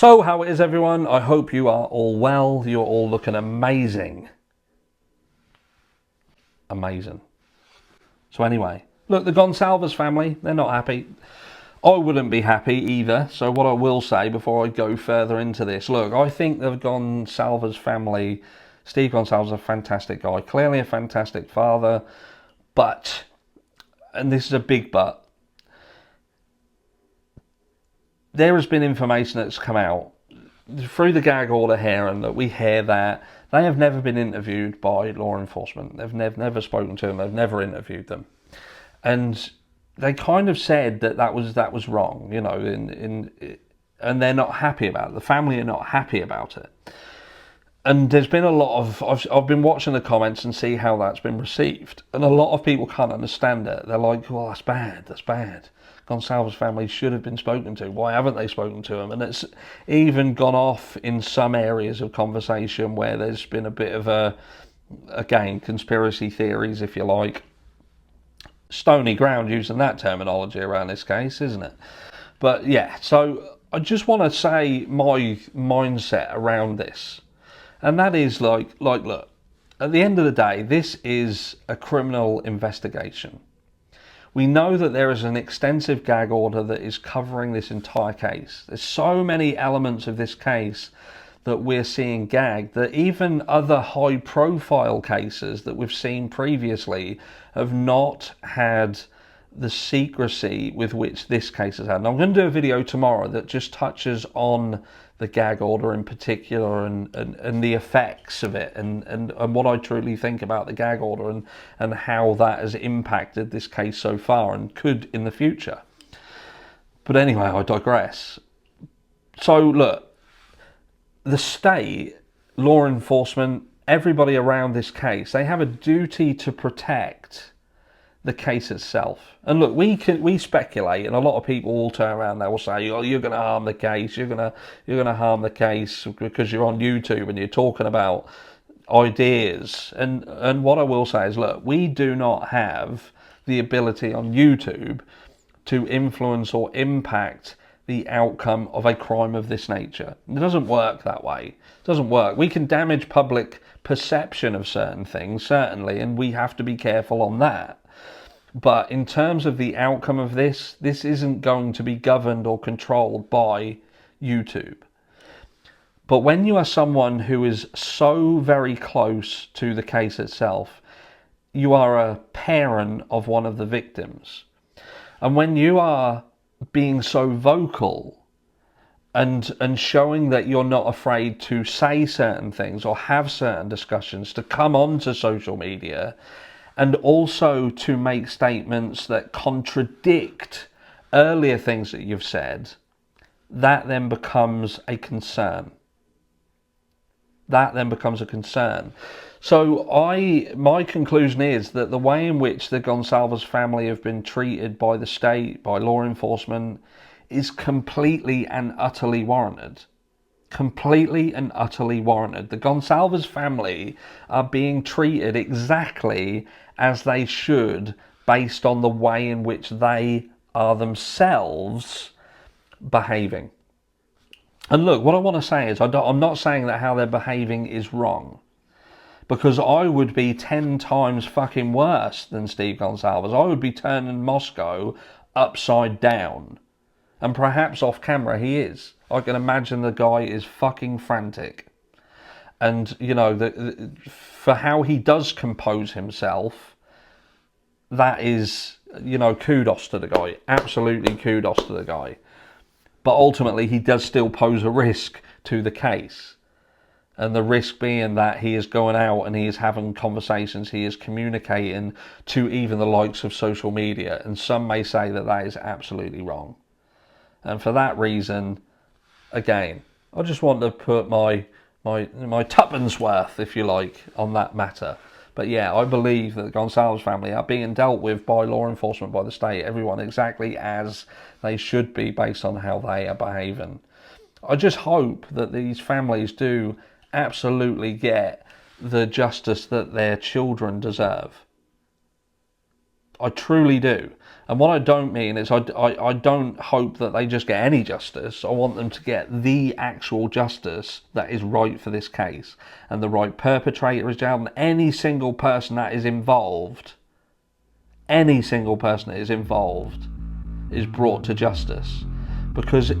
So how is everyone? I hope you are all well. You're all looking amazing. Amazing. So anyway, look, the Goncalves family, they're not happy. I wouldn't be happy either. So what I will say before I go further into this, look, I think the Goncalves family, Steve Goncalves is a fantastic guy, clearly a fantastic father, but, and this is a big but, there has been information that's come out through the gag order here, and that we hear that they have never been interviewed by law enforcement. They've never spoken to them. They've never interviewed them, and they kind of said that was wrong, you know. And they're not happy about it. The family are not happy about it. And there's been a lot of, I've been watching the comments and see how that's been received. And a lot of people can't understand it. They're like, well, that's bad, that's bad. Goncalves family should have been spoken to. Why haven't they spoken to them? And it's even gone off in some areas of conversation where there's been a bit of again, conspiracy theories, if you like. Stony ground using that terminology around this case, isn't it? But yeah, so I just want to say my mindset around this. And that is like, look, at the end of the day, this is a criminal investigation. We know that there is an extensive gag order that is covering this entire case. There's so many elements of this case that we're seeing gagged that even other high profile cases that we've seen previously have not had the secrecy with which this case has had. And I'm going to do a video tomorrow that just touches on the gag order in particular and the effects of it and what I truly think about the gag order and how that has impacted this case so far and could in the future. But anyway, I digress. So look, the state, law enforcement, everybody around this case, they have a duty to protect the case itself. And look, we speculate, and a lot of people will turn around, they will say, oh, you're going to harm the case, you're going to harm the case because you're on YouTube and you're talking about ideas. And what I will say is, look, we do not have the ability on YouTube to influence or impact the outcome of a crime of this nature. It doesn't work that way. It doesn't work. We can damage public perception of certain things, certainly, and we have to be careful on that. But in terms of the outcome of this isn't going to be governed or controlled by YouTube. But when you are someone who is so very close to the case itself, you are a parent of one of the victims. And when you are being so vocal and showing that you're not afraid to say certain things or have certain discussions, to come onto social media, and also to make statements that contradict earlier things that you've said, that then becomes a concern. That then becomes a concern. So my conclusion is that the way in which the Goncalves family have been treated by the state, by law enforcement, is completely and utterly warranted. Completely and utterly warranted. The Goncalves family are being treated exactly as they should based on the way in which they are themselves behaving. And look, what I want to say is I'm not saying that how they're behaving is wrong, because I would be 10 times fucking worse than Steve Goncalves. I would be turning Moscow upside down. And perhaps off camera he is. I can imagine the guy is fucking frantic. And, you know, for how he does compose himself, that is, you know, kudos to the guy. Absolutely kudos to the guy. But ultimately, he does still pose a risk to the case. And the risk being that he is going out and he is having conversations, he is communicating to even the likes of social media. And some may say that that is absolutely wrong. And for that reason, again, I just want to put my tuppence worth, if you like, on that matter. But yeah, I believe that the Goncalves family are being dealt with by law enforcement, by the state, everyone exactly as they should be based on how they are behaving. I just hope that these families do absolutely get the justice that their children deserve. I truly do. And what I don't mean is I don't hope that they just get any justice. I want them to get the actual justice that is right for this case. And the right perpetrator is jailed, and any single person that is involved, is brought to justice. Because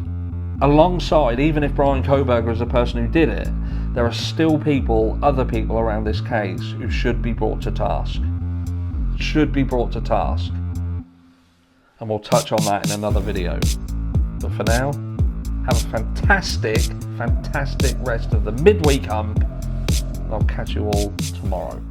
alongside, even if Brian Kohberger is the person who did it, there are still other people around this case who should be brought to task. And we'll touch on that in another video. But for now, have a fantastic rest of the midweek hump. And I'll catch you all tomorrow.